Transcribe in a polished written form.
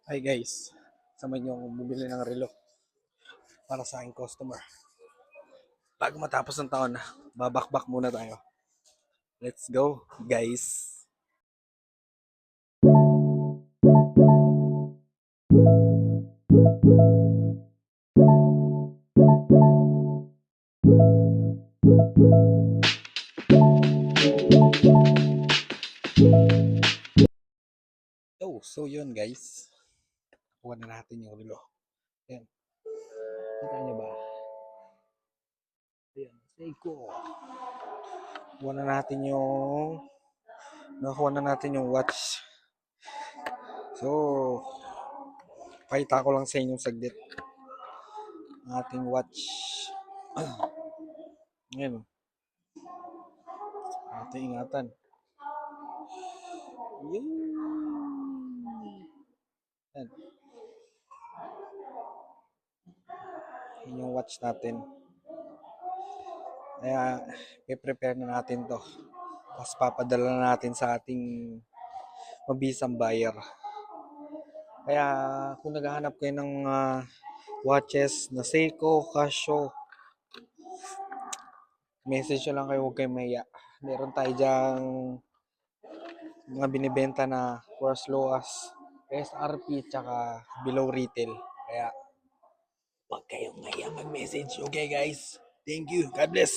Hi guys, samahan niyo akong bumili ng relo para sa aking customer. Bago matapos ng taon, babakbak muna tayo. Let's go, guys! So yun guys. Kuha na natin yung relo. Ayan. Kita niyo ba? Ayan, Seiko. Kuha na natin yung... Nakuha na natin yung watch. So, pakita ko lang sa inyo saglit. Ang ating watch. Ayan. Ating ingatan. Yun. Ayan. Yun yung watch natin. Kaya, i-prepare na natin to. Tapos papadala na natin sa ating mabisang buyer. Kaya, kung naghahanap kayo ng watches na Seiko, Casio, message nyo lang kayo, huwag kayong mahiya. Meron tayo dyang mga binibenta na for as low as SRP tsaka below retail. Kaya, huwag kayong mahiya mag-message. Okay guys? Thank you. God bless.